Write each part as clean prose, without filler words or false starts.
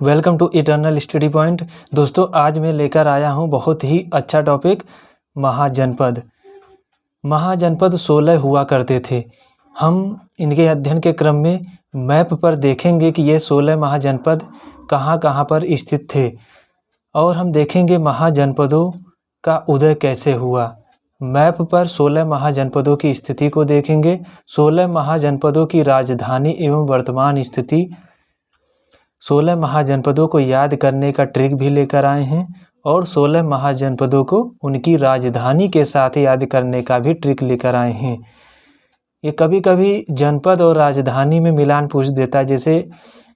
Welcome to eternal study point. दोस्तों, आज मैं लेकर आया हूं बहुत ही अच्छा टॉपिक, महाजनपद। महाजनपद 16 हुआ करते थे। हम इनके अध्ययन के क्रम में मैप पर देखेंगे कि ये 16 महाजनपद कहां कहां पर स्थित थे, और हम देखेंगे महाजनपदों का उदय कैसे हुआ। मैप पर 16 महाजनपदों की स्थिति को देखेंगे, 16 महाजनपदों की राजधानी एवं वर्तमान स्थिति, 16 महाजनपदों को याद करने का ट्रिक भी लेकर आए हैं, और 16 महाजनपदों को उनकी राजधानी के साथ याद करने का भी ट्रिक लेकर आए हैं। ये कभी कभी जनपद और राजधानी में मिलान पूछ देता है, जैसे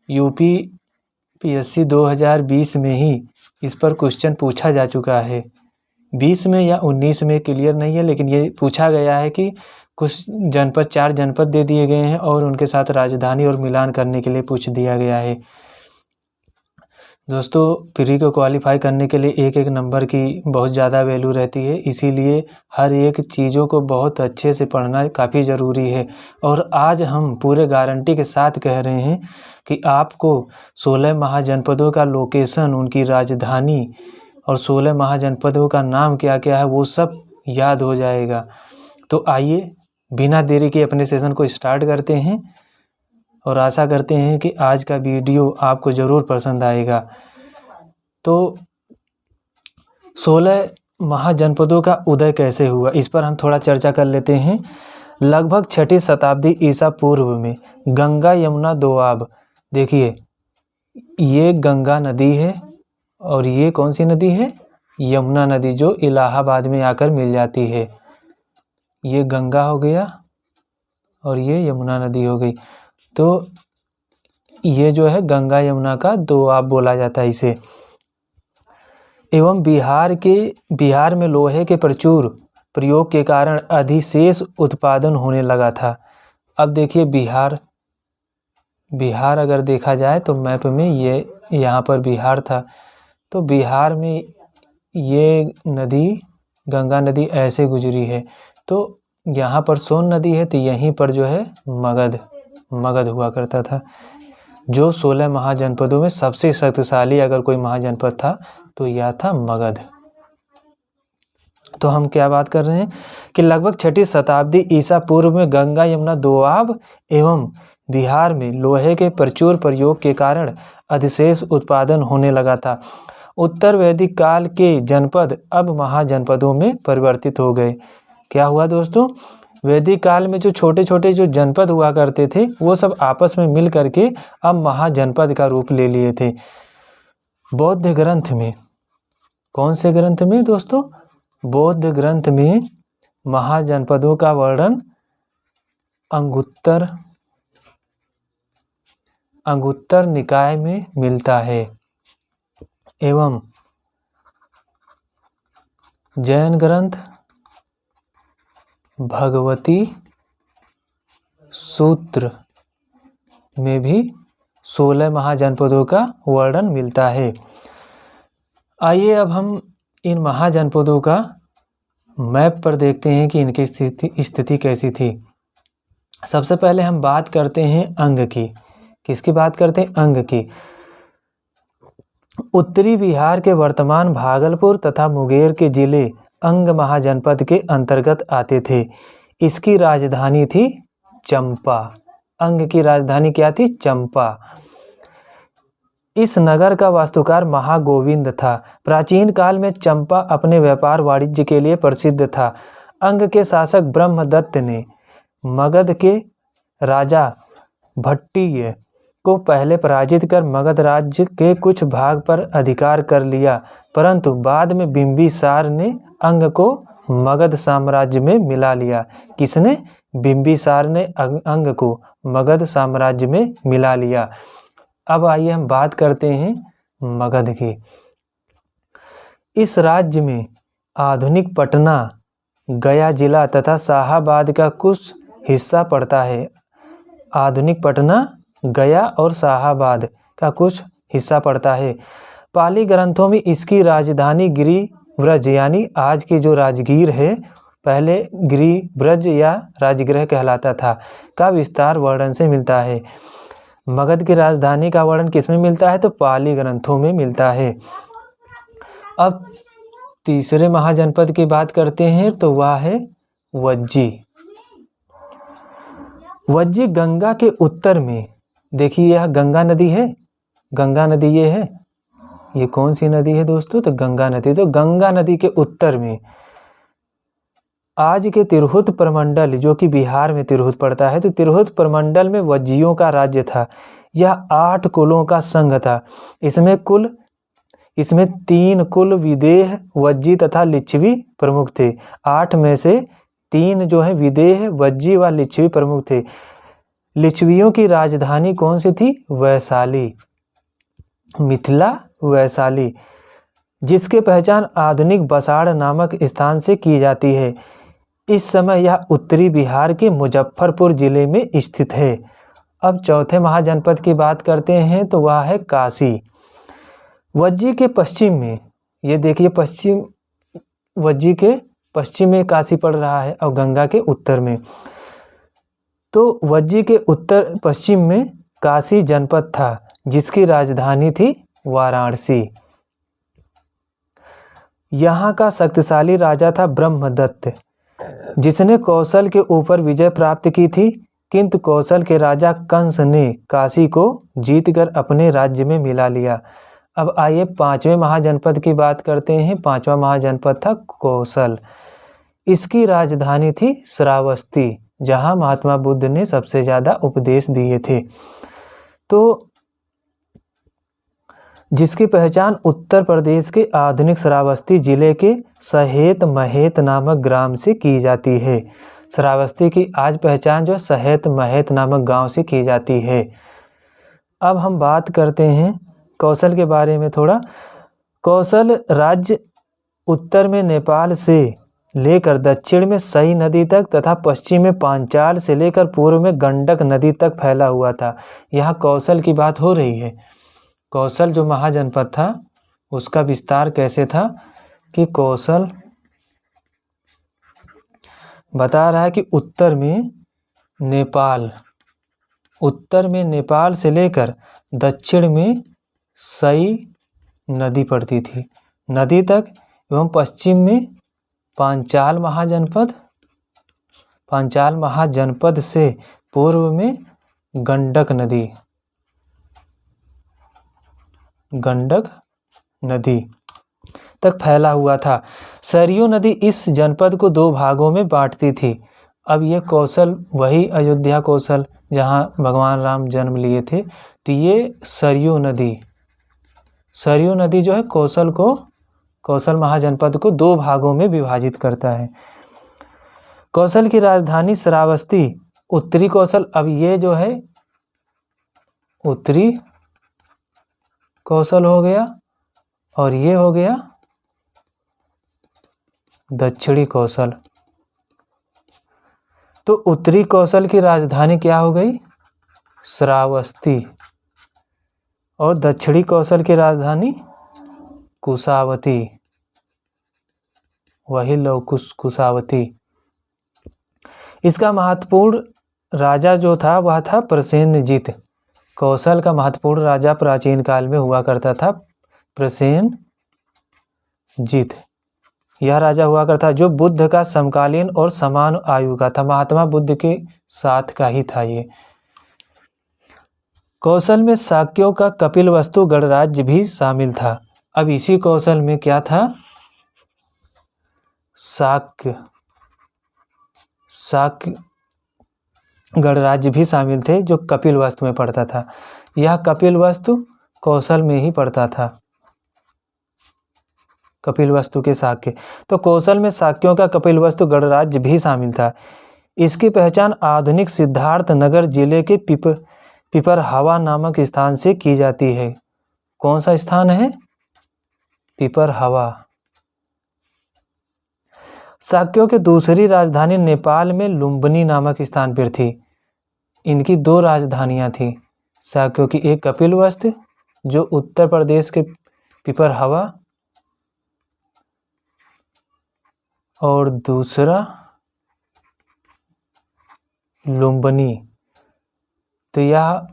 यूपी पीएससी 2020 में ही इस पर क्वेश्चन पूछा जा चुका है। 20 में या 19 में क्लियर नहीं है, लेकिन ये पूछा गया है कि कुछ जनपद, 4 जनपद दे दिए गए हैं और उनके साथ राजधानी और मिलान करने के लिए पूछ दिया गया है। दोस्तों, प्री को क्वालिफाई करने के लिए एक एक नंबर की बहुत ज़्यादा वैल्यू रहती है, इसीलिए हर एक चीज़ों को बहुत अच्छे से पढ़ना काफ़ी ज़रूरी है। और आज हम पूरे गारंटी के साथ कह रहे हैं कि आपको 16 महाजनपदों का लोकेशन, उनकी राजधानी और 16 महाजनपदों का नाम क्या क्या है वो सब याद हो जाएगा। तो आइए बिना देरी के अपने सेशन को स्टार्ट करते हैं, और आशा करते हैं कि आज का वीडियो आपको ज़रूर पसंद आएगा। तो 16 महाजनपदों का उदय कैसे हुआ, इस पर हम थोड़ा चर्चा कर लेते हैं। लगभग 6वीं शताब्दी ईसा पूर्व में गंगा यमुना दोआब, देखिए ये गंगा नदी है और ये कौन सी नदी है, यमुना नदी, जो इलाहाबाद में आकर मिल जाती है। ये गंगा हो गया और ये यमुना नदी हो गई। तो ये जो है गंगा यमुना का दोआब बोला जाता है इसे। एवं बिहार में लोहे के प्रचुर प्रयोग के कारण अधिशेष उत्पादन होने लगा था। अब देखिए बिहार अगर देखा जाए तो मैप में ये यहाँ पर बिहार था, तो बिहार में ये नदी, गंगा नदी ऐसे गुजरी है। तो यहाँ पर सोन नदी है, तो यहीं पर जो है मगध हुआ करता था, जो 16 महाजनपदों में सबसे शक्तिशाली अगर कोई महाजनपद था तो यह था मगध। तो हम क्या बात कर रहे हैं कि लगभग 6वीं शताब्दी ईसा पूर्व में गंगा यमुना दोआब एवं बिहार में लोहे के प्रचुर प्रयोग के कारण अधिशेष उत्पादन होने लगा था। उत्तर वैदिक काल के जनपद अब महाजनपदों में परिवर्तित हो गए। क्या हुआ दोस्तों, वैदिक काल में जो छोटे छोटे जो जनपद हुआ करते थे वो सब आपस में मिल करके अब महाजनपद का रूप ले लिए थे। बौद्ध ग्रंथ में, कौन से ग्रंथ में दोस्तों, बौद्ध ग्रंथ में महाजनपदों का वर्णन अंगुत्तर निकाय में मिलता है, एवं जैन ग्रंथ भगवती सूत्र में भी 16 महाजनपदों का वर्णन मिलता है। आइए अब हम इन महाजनपदों का मैप पर देखते हैं कि इनकी स्थिति कैसी थी। सबसे पहले हम बात करते हैं अंग की। किसकी बात करते हैं, अंग की। उत्तरी बिहार के वर्तमान भागलपुर तथा मुंगेर के जिले अंग महाजनपद के अंतर्गत आते थे। इसकी राजधानी थी चंपा। अंग की राजधानी क्या थी, चंपा। इस नगर का वास्तुकार महागोविंद था। प्राचीन काल में चंपा अपने व्यापार वाणिज्य के लिए प्रसिद्ध था। अंग के शासक ब्रह्मदत्त ने मगध के राजा भट्टिय को पहले पराजित कर मगध राज्य के कुछ भाग पर अधिकार कर लिया, परंतु बाद में बिंबिसार ने अंग को मगध साम्राज्य में मिला लिया। किसने, बिंबिसार ने अंग को मगध साम्राज्य में मिला लिया। अब आइए हम बात करते हैं मगध की। इस राज्य में आधुनिक पटना, गया जिला तथा शाहाबाद का कुछ हिस्सा पड़ता है। आधुनिक पटना, गया और शाहाबाद का कुछ हिस्सा पड़ता है। पाली ग्रंथों में इसकी राजधानी गिरिव्रज, यानी आज की जो राजगीर है, पहले गिरिव्रज या राजगृह कहलाता था, का विस्तार वर्णन से मिलता है। मगध की राजधानी का वर्णन किसमें मिलता है? तो पाली ग्रंथों में मिलता है। अब तीसरे महाजनपद की बात करते हैं तो वह है वज्जी। वज्जी गंगा के उत्तर में, देखिए यह गंगा नदी है, गंगा नदी ये है, ये कौन सी नदी है दोस्तों? तो गंगा नदी। तो गंगा नदी के उत्तर में आज के तिरहुत प्रमंडल, जो कि बिहार में तिरहुत पड़ता है, तो तिरहुत प्रमंडल में वज्जियों का राज्य था। यह 8 कुलों का संघ था। इसमें 3 कुल विदेह, वज्जी तथा लिच्छवी प्रमुख थे। 8 में से 3 जो है विदेह, वज्जी व लिच्छवी प्रमुख थे। लिच्छवियों की राजधानी कौन सी थी? वैशाली, मिथिला वैशाली, जिसके पहचान आधुनिक बसाड़ नामक स्थान से की जाती है। इस समय यह उत्तरी बिहार के मुजफ्फरपुर जिले में स्थित है। अब चौथे महाजनपद की बात करते हैं तो वह है काशी। वज्जी के पश्चिम में, ये देखिए पश्चिम, वज्जी के पश्चिम में काशी पड़ रहा है और गंगा के उत्तर में। तो वज्जी के उत्तर पश्चिम में काशी जनपद था, जिसकी राजधानी थी वाराणसी। यहाँ का शक्तिशाली राजा था ब्रह्मदत्त, जिसने कौशल के ऊपर विजय प्राप्त की थी, किंतु कौशल के राजा कंस ने काशी को जीतकर अपने राज्य में मिला लिया। अब आइए 5वें महाजनपद की बात करते हैं। 5वां महाजनपद था कौशल। इसकी राजधानी थी श्रावस्ती, जहां महात्मा बुद्ध ने सबसे ज़्यादा उपदेश दिए थे। तो जिसकी पहचान उत्तर प्रदेश के आधुनिक श्रावस्ती जिले के सहेत महेत नामक ग्राम से की जाती है। श्रावस्ती की आज पहचान जो सहेत महेत नामक गांव से की जाती है। अब हम बात करते हैं कौशल के बारे में थोड़ा। कौशल राज्य उत्तर में नेपाल से लेकर दक्षिण में सई नदी तक तथा पश्चिम में पांचाल से लेकर पूर्व में गंडक नदी तक फैला हुआ था। यहाँ कौशल की बात हो रही है। कौशल जो महाजनपद था उसका विस्तार कैसे था कि कौशल बता रहा है कि उत्तर में नेपाल से लेकर दक्षिण में सई नदी पड़ती थी नदी तक, एवं पश्चिम में पांचाल महाजनपद से पूर्व में गंडक नदी तक फैला हुआ था। सरयू नदी इस जनपद को 2 भागों में बांटती थी। अब ये कौशल, वही अयोध्या कौशल जहाँ भगवान राम जन्म लिए थे, तो ये सरयू नदी जो है कौशल महाजनपद को 2 भागों में विभाजित करता है। कौशल की राजधानी श्रावस्ती, उत्तरी कौशल। अब ये जो है उत्तरी कौशल हो गया और ये हो गया दक्षिणी कौशल। तो उत्तरी कौशल की राजधानी क्या हो गई? श्रावस्ती। और दक्षिणी कौशल की राजधानी कुशावती, वही कुशावती। इसका महत्वपूर्ण राजा जो था वह था प्रसेनजित। कौशल का महत्वपूर्ण राजा प्राचीन काल में हुआ करता था प्रसेनजित। यह राजा हुआ करता जो बुद्ध का समकालीन और समान आयु का था, महात्मा बुद्ध के साथ का ही था ये। कौशल में शाक्यों का कपिलवस्तु गणराज्य भी शामिल था। अब इसी कौशल में क्या था? शाक्य गणराज्य भी शामिल थे, जो कपिलवस्तु में पड़ता था। यह कपिलवस्तु कौशल में ही पड़ता था, कपिलवस्तु के शाक्य। तो कौशल में शाक्यों का कपिलवस्तु गणराज्य भी शामिल था। इसकी पहचान आधुनिक सिद्धार्थ नगर जिले के पिपरहवा नामक स्थान से की जाती है। कौन सा स्थान है? पिपरहवा। शाक्यों की दूसरी राजधानी नेपाल में लुम्बिनी नामक स्थान पर थी। इनकी 2 राजधानियां थी शाक्यों की, एक कपिलवस्तु जो उत्तर प्रदेश के पिपरहवा, और दूसरा लुम्बिनी। तो यह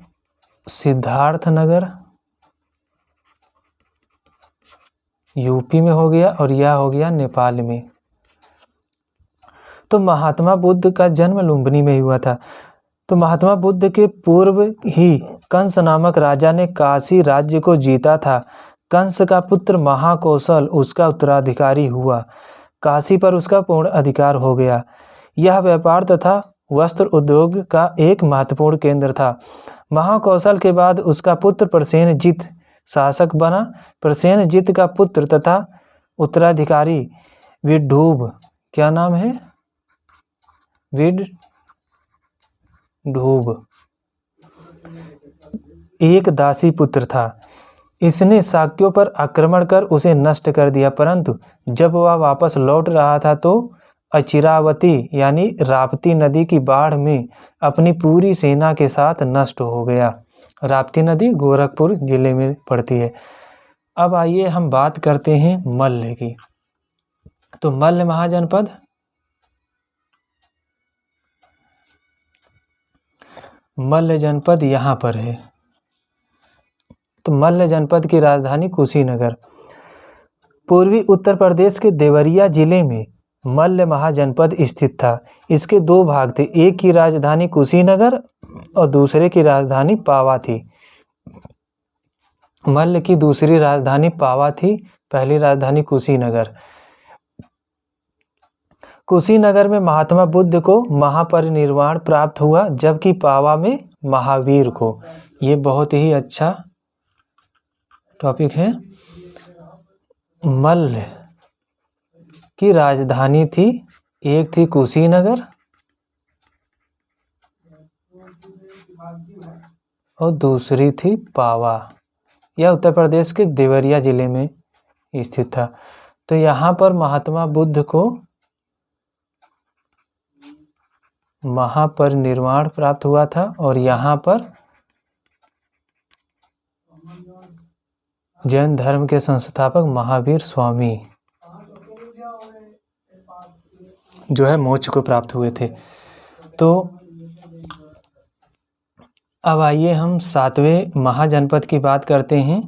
सिद्धार्थनगर यूपी में हो गया और यह हो गया नेपाल में। तो महात्मा बुद्ध का जन्म लुम्बिनी में हुआ था। तो महात्मा बुद्ध के पूर्व ही कंस नामक राजा ने काशी राज्य को जीता था। कंस का पुत्र महाकौशल उसका उत्तराधिकारी हुआ। काशी पर उसका पूर्ण अधिकार हो गया। यह व्यापार तथा वस्त्र उद्योग का एक महत्वपूर्ण केंद्र था। महाकौशल के बाद उसका पुत्र प्रसेनजित शासक बना। प्रसेनजित का पुत्र तथा उत्तराधिकारी विड्ढूब, क्या नाम है, विड्ढूब, एक दासी पुत्र था। इसने शाक्यों पर आक्रमण कर उसे नष्ट कर दिया, परंतु जब वह वापस लौट रहा था तो अचिरावती यानी राप्ती नदी की बाढ़ में अपनी पूरी सेना के साथ नष्ट हो गया। राप्ती नदी गोरखपुर जिले में पड़ती है। अब आइए हम बात करते हैं मल्ल की। तो मल्ल महाजनपद, मल्ल जनपद यहाँ पर है। तो मल्ल जनपद की राजधानी कुशीनगर। पूर्वी उत्तर प्रदेश के देवरिया जिले में मल्ल महाजनपद स्थित था। इसके दो भाग थे, एक की राजधानी कुशीनगर और दूसरे की राजधानी पावा थी। मल्ल की दूसरी राजधानी पावा थी, पहली राजधानी कुशीनगर। कुशीनगर में महात्मा बुद्ध को महापरिनिर्वाण प्राप्त हुआ, जबकि पावा में महावीर को। ये बहुत ही अच्छा टॉपिक है। मल्ल की राजधानी थी, एक थी कुशीनगर और दूसरी थी पावा। यह उत्तर प्रदेश के देवरिया जिले में स्थित था। तो यहाँ पर महात्मा बुद्ध को महापरिनिर्वाण प्राप्त हुआ था और यहाँ पर जैन धर्म के संस्थापक महावीर स्वामी जो है मोक्ष को प्राप्त हुए थे। तो अब आइए हम सातवें महाजनपद की बात करते हैं।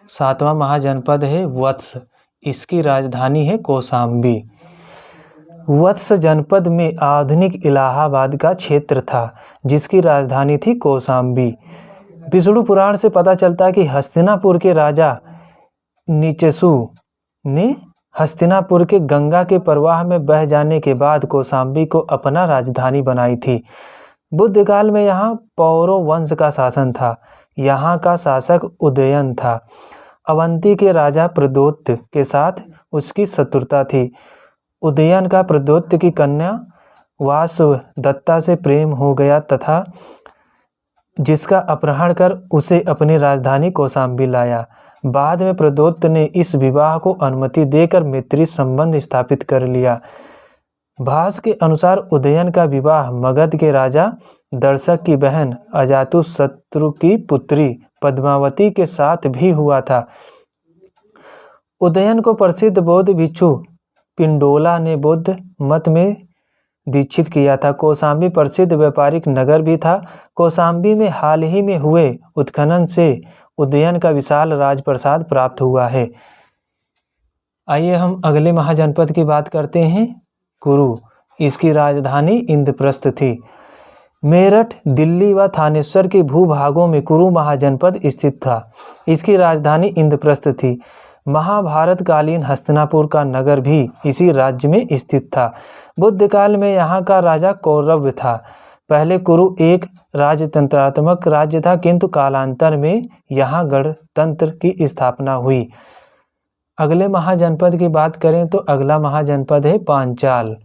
सातवां महाजनपद है वत्स। इसकी राजधानी है कौशाम्बी। वत्स जनपद में आधुनिक इलाहाबाद का क्षेत्र था, जिसकी राजधानी थी कौशाम्बी। विष्णु पुराण से पता चलता है कि हस्तिनापुर के राजा नीचसु ने हस्तिनापुर के गंगा के प्रवाह में बह जाने के बाद कौशाम्बी को अपना राजधानी बनाई थी। बुद्ध काल में यहाँ पौरव वंश का शासन था। यहाँ का शासक उदयन था। अवंती के राजा प्रदोत्त के साथ उसकी शत्रुता थी। उदयन का प्रदोत्त की कन्या वासवदत्ता से प्रेम हो गया तथा जिसका अपहरण कर उसे अपनी राजधानी कौशाम्बी लाया। बाद में प्रदोत्त ने इस विवाह को अनुमति देकर मैत्री संबंध स्थापित कर लिया। भास के अनुसार उदयन का विवाह मगध के राजा दर्शक की बहन अजातशत्रु की पुत्री पद्मावती के साथ भी हुआ था। उदयन को प्रसिद्ध बौद्ध भिक्षु पिंडोला ने बौद्ध मत में दीक्षित किया था। कौशाम्बी प्रसिद्ध व्यापारिक नगर भी था। कौशाम्बी में हाल ही में हुए उत्खनन से उदयन का विशाल राजप्रसाद प्राप्त हुआ है। आइए हम अगले महाजनपद की बात करते हैं कुरु। इसकी राजधानी इंद्रप्रस्थ थी। मेरठ, दिल्ली व थानेश्वर के भूभागों में कुरु महाजनपद स्थित था। इसकी राजधानी इंद्रप्रस्थ थी। महाभारत कालीन हस्तिनापुर का नगर भी इसी राज्य में स्थित था। बुद्ध काल में यहाँ का राजा कौरव था। पहले कुरु एक राजतंत्रात्मक राज्य था, किंतु कालांतर में यहाँ गणतंत्र की स्थापना हुई। अगले महाजनपद की बात करें तो अगला महाजनपद है पांचाल।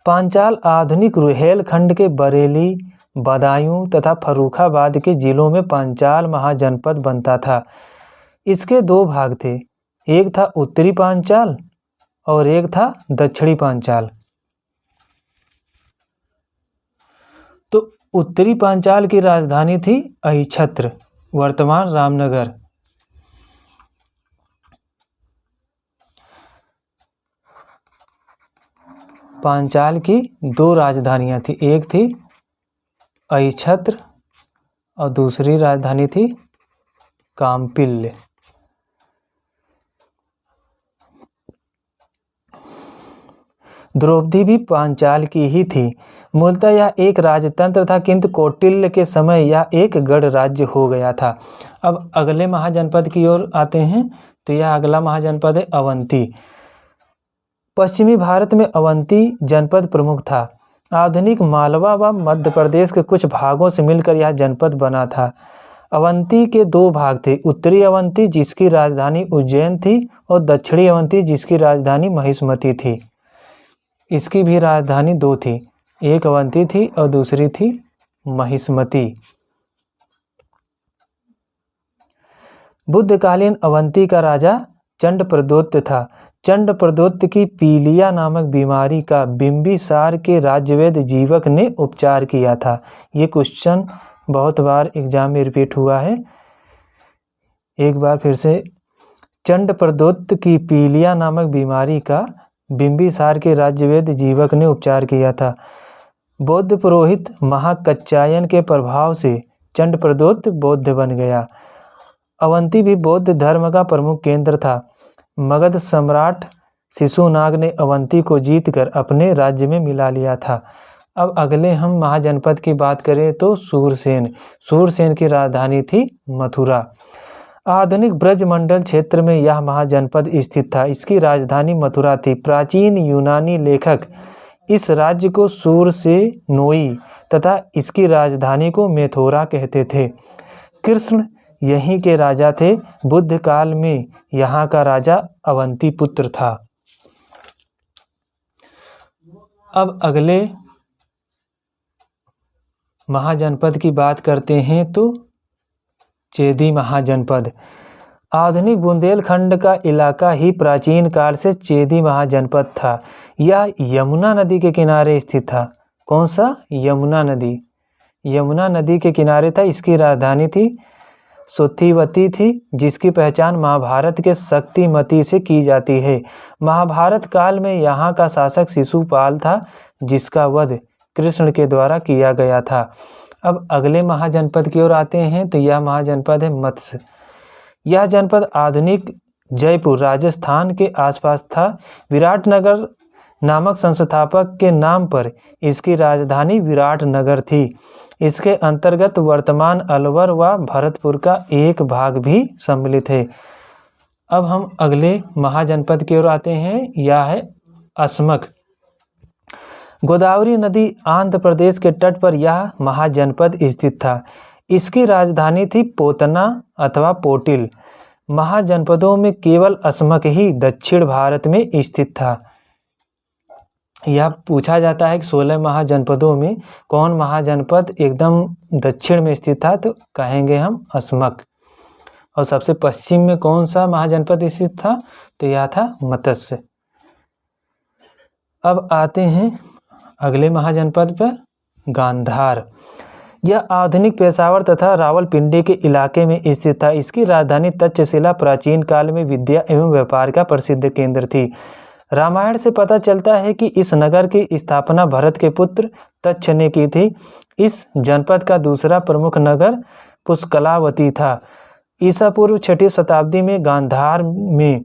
पांचाल आधुनिक रुहेलखंड के बरेली, बदायूं तथा फर्रुखाबाद के जिलों में पांचाल महाजनपद बनता था। इसके दो भाग थे, एक था उत्तरी पांचाल और एक था दक्षिणी पांचाल। तो उत्तरी पांचाल की राजधानी थी अहिच्छत्र, वर्तमान रामनगर। पांचाल की दो राजधानियां थी, एक थी अहिच्छत्र और दूसरी राजधानी थी काम्पिल्य। द्रौपदी भी पांचाल की ही थी। मूलतः यह एक राजतंत्र था, किंतु कौटिल्य के समय यह एक गढ़ राज्य हो गया था। अब अगले महाजनपद की ओर आते हैं, तो यह अगला महाजनपद है अवंती। पश्चिमी भारत में अवंती जनपद प्रमुख था। आधुनिक मालवा व मध्य प्रदेश के कुछ भागों से मिलकर यह जनपद बना था। अवंती के दो भाग थे, उत्तरी अवंती जिसकी राजधानी उज्जैन थी और दक्षिणी अवंती जिसकी राजधानी महिष्मती थी। इसकी भी राजधानी दो थी, एक अवंती थी और दूसरी थी महिष्मती। बुद्धकालीन अवंती का राजा चंडप्रद्योत था। चंडप्रद्योत की पीलिया नामक बीमारी का बिंबिसार के राज्यवैद्य जीवक ने उपचार किया था। ये क्वेश्चन बहुत बार एग्जाम में रिपीट हुआ है, एक बार फिर से। चंडप्रद्योत की पीलिया नामक बीमारी का बिंबिसार के राज्यवैद्य जीवक ने उपचार किया था। बौद्ध पुरोहित महाकच्चायन के प्रभाव से चंडप्रद्योत बौद्ध बन गया। अवंती भी बौद्ध धर्म का प्रमुख केंद्र था। मगध सम्राट शिशुनाग ने अवंती को जीतकर अपने राज्य में मिला लिया था। अब अगले हम महाजनपद की बात करें तो सूरसेन। सूरसेन की राजधानी थी मथुरा। आधुनिक ब्रजमंडल क्षेत्र में यह महाजनपद स्थित था। इसकी राजधानी मथुरा थी। प्राचीन यूनानी लेखक इस राज्य को सूरसेनोई तथा इसकी राजधानी को मेथोरा कहते थे। कृष्ण यहीं के राजा थे। बुद्ध काल में यहाँ का राजा अवंती पुत्र था। अब अगले महाजनपद की बात करते हैं तो चेदी महाजनपद। आधुनिक बुंदेलखंड का इलाका ही प्राचीन काल से चेदी महाजनपद था। यह यमुना नदी के किनारे स्थित था। कौन सा? यमुना नदी। यमुना नदी के किनारे था। इसकी राजधानी थी सुथिवती थी, जिसकी पहचान महाभारत के शक्तिमती से की जाती है। महाभारत काल में यहाँ का शासक शिशुपाल था, जिसका वध कृष्ण के द्वारा किया गया था। अब अगले महाजनपद की ओर आते हैं, तो यह महाजनपद है मत्स्य। यह जनपद आधुनिक जयपुर राजस्थान के आसपास था। विराटनगर नामक संस्थापक के नाम पर इसकी राजधानी विराटनगर थी। इसके अंतर्गत वर्तमान अलवर व भरतपुर का एक भाग भी सम्मिलित है। अब हम अगले महाजनपद की ओर आते हैं, यह है अस्मक। गोदावरी नदी आंध्र प्रदेश के तट पर यह महाजनपद स्थित था। इसकी राजधानी थी पोतना अथवा पोटिल। महाजनपदों में केवल अस्मक ही दक्षिण भारत में स्थित था। यह पूछा जाता है कि 16 महाजनपदों में कौन महाजनपद एकदम दक्षिण में स्थित था, तो कहेंगे हम अस्मक। और सबसे पश्चिम में कौन सा महाजनपद स्थित था, तो यह था मत्स्य। अब आते हैं अगले महाजनपद पर, गांधार। यह आधुनिक पेशावर तथा रावलपिंडी के इलाके में स्थित था। इसकी राजधानी तक्षशिला प्राचीन काल में विद्या एवं व्यापार का प्रसिद्ध केंद्र थी। रामायण से पता चलता है कि इस नगर की स्थापना भरत के पुत्र तक्ष ने की थी। इस जनपद का दूसरा प्रमुख नगर पुष्कलावती था। ईसा पूर्व 6वीं शताब्दी में गांधार में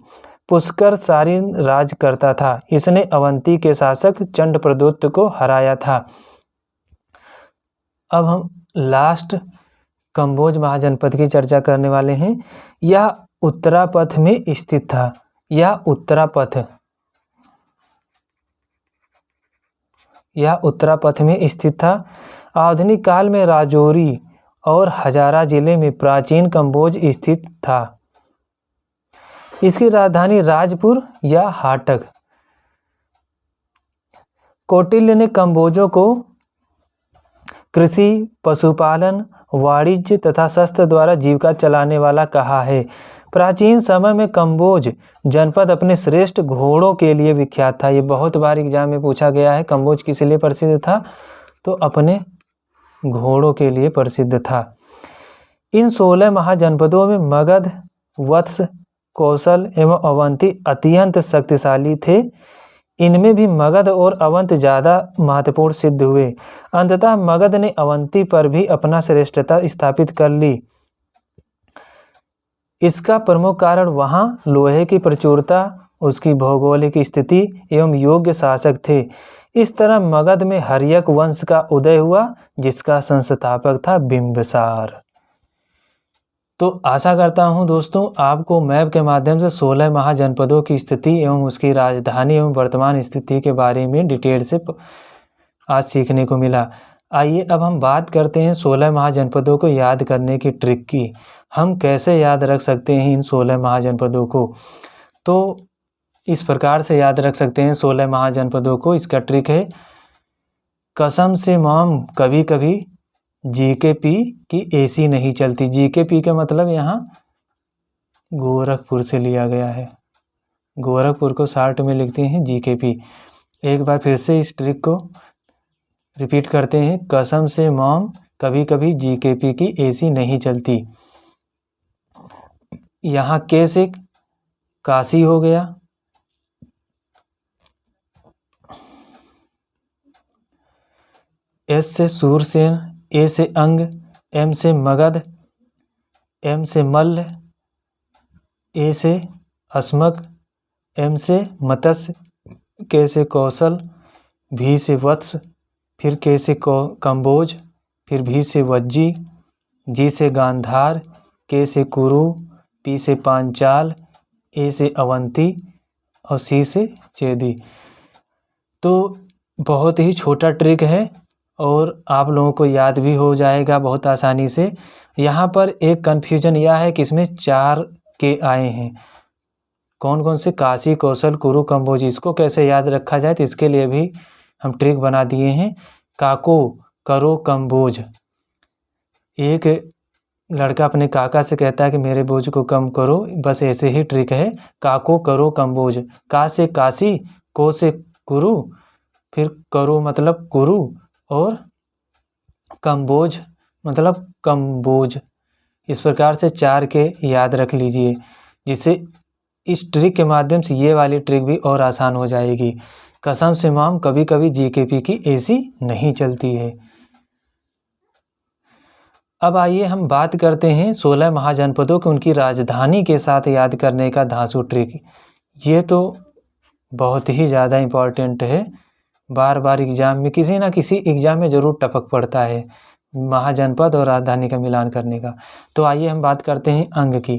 पुष्कर सारिन राज करता था। इसने अवंती के शासक चंडप्रद्योत को हराया था। अब हम लास्ट कंबोज महाजनपद की चर्चा करने वाले हैं। यह उत्तरापथ में स्थित था। यह उत्तरापथ में स्थित था। आधुनिक काल में राजौरी और हजारा जिले में प्राचीन कंबोज स्थित था। इसकी राजधानी राजपुर या हाटक। कौटिल्य ने कंबोजों को कृषि, पशुपालन, वाणिज्य तथा शस्त्र द्वारा जीविका चलाने वाला कहा है। प्राचीन समय में कंबोज जनपद अपने श्रेष्ठ घोड़ों के लिए विख्यात था। ये बहुत बार एग्जाम में पूछा गया है, कंबोज किस लिए प्रसिद्ध था, तो अपने घोड़ों के लिए प्रसिद्ध था। इन 16 महाजनपदों में मगध, वत्स, कौशल एवं अवंती अत्यंत शक्तिशाली थे। इनमें भी मगध और अवंत ज़्यादा महत्वपूर्ण सिद्ध हुए। अंततः मगध ने अवंती पर भी अपना श्रेष्ठता स्थापित कर ली। इसका प्रमुख कारण वहाँ लोहे की प्रचुरता, उसकी भौगोलिक स्थिति एवं योग्य शासक थे। इस तरह मगध में हर्यक वंश का उदय हुआ, जिसका संस्थापक था बिंबिसार। तो आशा करता हूँ दोस्तों आपको मैप के माध्यम से 16 महाजनपदों की स्थिति एवं उसकी राजधानी एवं वर्तमान स्थिति के बारे में डिटेल से आज सीखने को मिला। आइए अब हम बात करते हैं 16 महाजनपदों को याद करने की ट्रिक की। हम कैसे याद रख सकते हैं इन 16 महाजनपदों को? तो इस प्रकार से याद रख सकते हैं 16 महाजनपदों को। इसका ट्रिक है, कसम से मॉम कभी कभी जीकेपी की एसी नहीं चलती। जीकेपी का मतलब यहाँ गोरखपुर से लिया गया है। गोरखपुर को शार्ट में लिखते हैं जीकेपी। एक बार फिर से इस ट्रिक को रिपीट करते हैं, कसम से मॉम कभी कभी जीकेपी की एसी नहीं चलती। यहाँ के से काशी हो गया, एस से सूरसेन, ए से अंग, एम से मगध, एम से मल्ल, ए से अस्मक, एम से मत्स्य, के से कौशल, भी से वत्स, फिर के से कंबोज, फिर भी से वज्जी, जी से गांधार, के से कुरु, पी से पांचाल, ए से अवंती और सी से चेदी। तो बहुत ही छोटा ट्रिक है और आप लोगों को याद भी हो जाएगा बहुत आसानी से। यहाँ पर एक कन्फ्यूजन यह है कि इसमें 4 के आए हैं। कौन कौन से? काशी, कौशल, कुरु, कंबोज। इसको कैसे याद रखा जाए तो इसके लिए भी हम ट्रिक बना दिए हैं। काको, करो, कंबोज। एक लड़का अपने काका से कहता है कि मेरे बोझ को कम करो, बस ऐसे ही ट्रिक है। काको, करो, कंबोज। का से काशी, को से कुरु, फिर करो मतलब कुरु और कंबोज मतलब कंबोज। इस प्रकार से 4 के याद रख लीजिए, जिससे इस ट्रिक के माध्यम से ये वाली ट्रिक भी और आसान हो जाएगी। कसम से माम कभी कभी जीकेपी की एसी नहीं चलती है। अब आइए हम बात करते हैं 16 महाजनपदों को उनकी राजधानी के साथ याद करने का धांसू ट्रिक। ये तो बहुत ही ज़्यादा इम्पॉर्टेंट है, बार बार एग्जाम में किसी ना किसी एग्जाम में ज़रूर टपक पड़ता है महाजनपद और राजधानी का मिलान करने का। तो आइए हम बात करते हैं अंग की।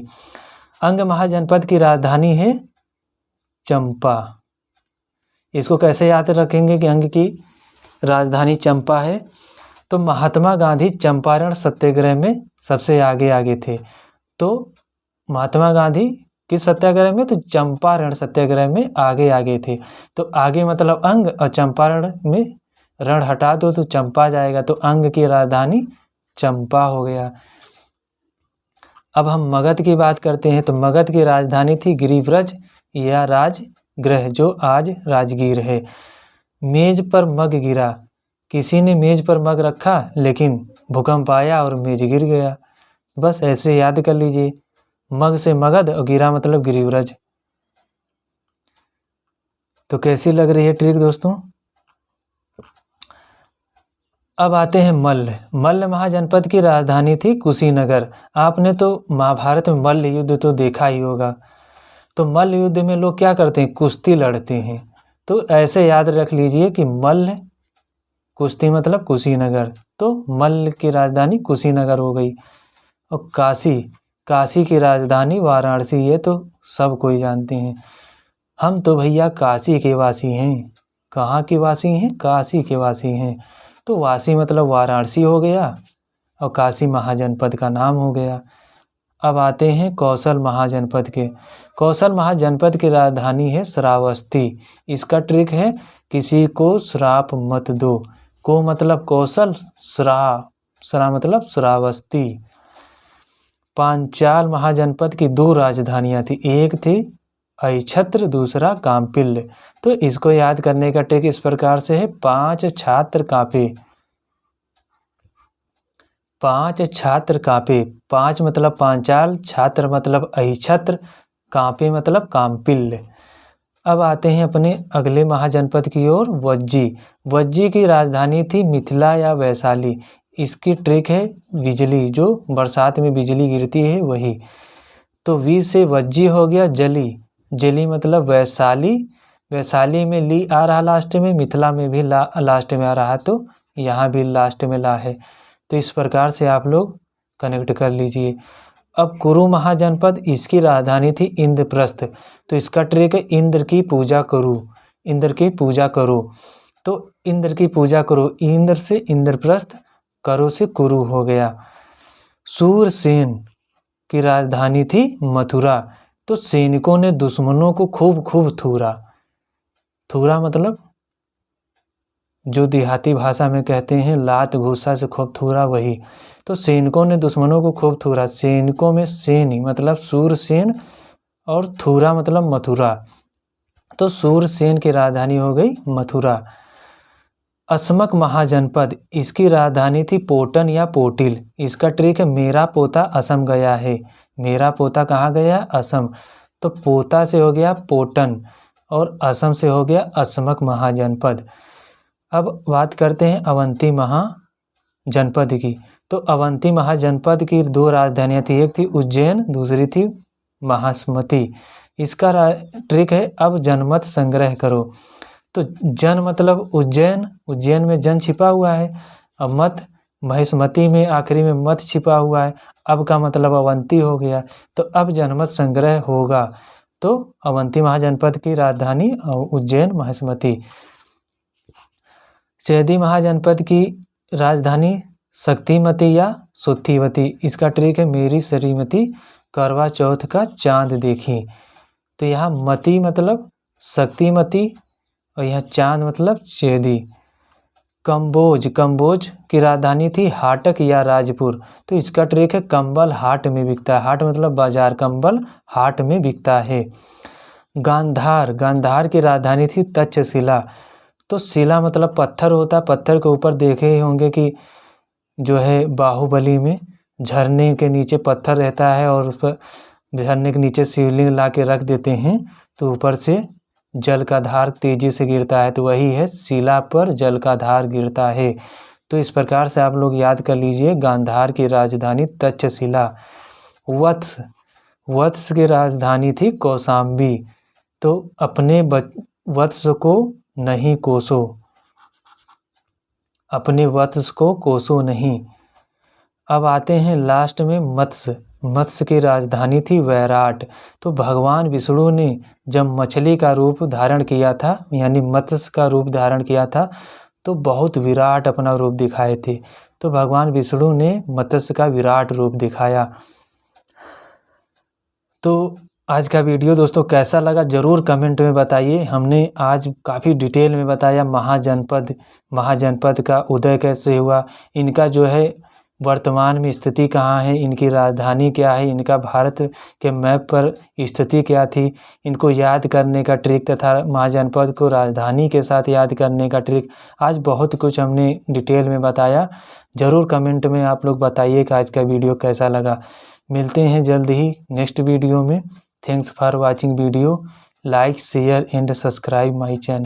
अंग महाजनपद की राजधानी है चंपा। इसको कैसे याद रखेंगे कि अंग की राजधानी चंपा है? तो महात्मा गांधी चंपारण सत्याग्रह में सबसे आगे थे। तो महात्मा गांधी किस सत्याग्रह में? तो चंपारण सत्याग्रह में आगे थे। तो आगे मतलब अंग और चंपारण में रण हटा दो तो चंपा जाएगा। तो अंग की राजधानी चंपा हो गया। अब हम मगध की बात करते हैं। तो मगध की राजधानी थी गिरिव्रज या राजगृह, जो आज राजगीर है। मेज पर मग गिरा। किसी ने मेज पर मग रखा लेकिन भूकंप आया और मेज गिर गया। बस ऐसे याद कर लीजिए। मग से मगध और गिरा मतलब गिरिव्रज। तो कैसी लग रही है ट्रिक दोस्तों? अब आते हैं मल्ल। मल्ल महाजनपद की राजधानी थी कुशीनगर। आपने तो महाभारत में मल्ल युद्ध तो देखा ही होगा। तो मल्ल युद्ध में लोग क्या करते हैं? कुश्ती लड़ते हैं। तो ऐसे याद रख लीजिए कि मल्ल कुश्ती मतलब कुशीनगर। तो मल्ल की राजधानी कुशीनगर हो गई। और काशी की राजधानी वाराणसी। ये तो सब कोई जानते हैं। हम तो भैया काशी के वासी हैं। कहाँ के वासी हैं? काशी के वासी हैं। तो वासी मतलब वाराणसी हो गया और काशी महाजनपद का नाम हो गया। अब आते हैं कौशल महाजनपद के। कौशल महाजनपद की राजधानी है श्रावस्ती। इसका ट्रिक है, किसी को श्राप मत दो। को मतलब कौशल, श्रा मतलब श्रावस्ती। पांचाल महाजनपद की 2 राजधानियां थी। एक थी अहिछत्र, दूसरा कांपिल्य। तो इसको याद करने का ट्रिक इस प्रकार से है, 5 छात्र कांपे। 5 छात्र कांपे। 5 मतलब पांचाल, छात्र मतलब अहिछत्र, कांपे मतलब कांपिल्य। अब आते हैं अपने अगले महाजनपद की ओर, वज्जी। वज्जी की राजधानी थी मिथिला या वैशाली। इसकी ट्रिक है बिजली, जो बरसात में बिजली गिरती है वही। तो वी से वज्जी हो गया जली। जली मतलब वैशाली। वैशाली में ली आ रहा लास्ट में, मिथिला में भी लास्ट में आ रहा है, तो यहाँ भी लास्ट में ला है। तो इस प्रकार से आप लोग कनेक्ट कर लीजिए। अब कुरु महाजनपद, इसकी राजधानी थी इंद्रप्रस्थ। तो इसका ट्रिक है इंद्र की पूजा करो। इंद्र की पूजा करो, तो इंद्र की पूजा करो, इंद्र से इंद्रप्रस्थ, करो से कुरु हो गया। सूरसेन की राजधानी थी मथुरा। तो सैनिकों ने दुश्मनों को खूब खूब थूरा। थूरा मतलब जो देहाती भाषा में कहते हैं लात घूसा से खूब थूरा, वही। तो सैनिकों ने दुश्मनों को खूब थूरा। सैनिकों में सेन मतलब सूरसेन और थूरा मतलब मथुरा। तो सूरसेन की राजधानी हो गई मथुरा। असमक महाजनपद, इसकी राजधानी थी पोटन या पोटिल। इसका ट्रिक है मेरा पोता असम गया है। मेरा पोता कहाँ गया? असम। तो पोता से हो गया पोटन और असम से हो गया असमक महाजनपद। अब बात करते हैं अवंती महाजनपद की। तो अवंती महाजनपद की दो राजधानियाँ थी, एक थी उज्जैन, दूसरी थी महासमती। इसका ट्रिक है अब जनमत संग्रह करो। तो जन मतलब उज्जैन, उज्जैन में जन छिपा हुआ है। अब मत, महिष्मती में आखिरी में मत छिपा हुआ है। अब का मतलब अवंती हो गया। तो अब जनमत संग्रह होगा। तो अवंती महाजनपद की राजधानी उज्जैन, महिष्मती। चैदी महाजनपद की राजधानी शक्तिमती या सुत्तीवती। इसका ट्रिक है मेरी श्रीमती करवा चौथ का चांद देखी। तो यहाँ मती मतलब शक्तिमती और यहाँ चांद मतलब चैदी। कंबोज, कंबोज की राजधानी थी हाटक या राजपुर। तो इसका ट्रिक है कंबल हाट में बिकता है। हाट मतलब बाजार, कंबल हाट में बिकता है। गांधार, गांधार की राजधानी थी तक्षशिला। तो शिला मतलब पत्थर होता है। पत्थर के ऊपर देखे ही होंगे कि जो है बाहुबली में झरने के नीचे पत्थर रहता है और उस पर झरने के नीचे शिवलिंग ला के रख देते हैं, तो ऊपर से जल का धार तेजी से गिरता है। तो वही है, शिला पर जल का धार गिरता है। तो इस प्रकार से आप लोग याद कर लीजिए, गांधार की राजधानी तक्षशिला। वत्स, वत्स की राजधानी थी कौशाम्बी। तो अपने वत्स को नहीं कोसो, अपने वत्स को कोसो नहीं। अब आते हैं लास्ट में मत्स्य। मत्स्य की राजधानी थी वैराट। तो भगवान विष्णु ने जब मछली का रूप धारण किया था, यानी मत्स्य का रूप धारण किया था, तो बहुत विराट अपना रूप दिखाए थे। तो भगवान विष्णु ने मत्स्य का विराट रूप दिखाया। तो आज का वीडियो दोस्तों कैसा लगा ज़रूर कमेंट में बताइए। हमने आज काफ़ी डिटेल में बताया महाजनपद का उदय कैसे हुआ, इनका जो है वर्तमान में स्थिति कहाँ है, इनकी राजधानी क्या है, इनका भारत के मैप पर स्थिति क्या थी, इनको याद करने का ट्रिक तथा महाजनपद को राजधानी के साथ याद करने का ट्रिक। आज बहुत कुछ हमने डिटेल में बताया। ज़रूर कमेंट में आप लोग बताइए कि आज का वीडियो कैसा लगा। मिलते हैं जल्द ही नेक्स्ट वीडियो में। Thanks for watching video. Like, share and subscribe my channel.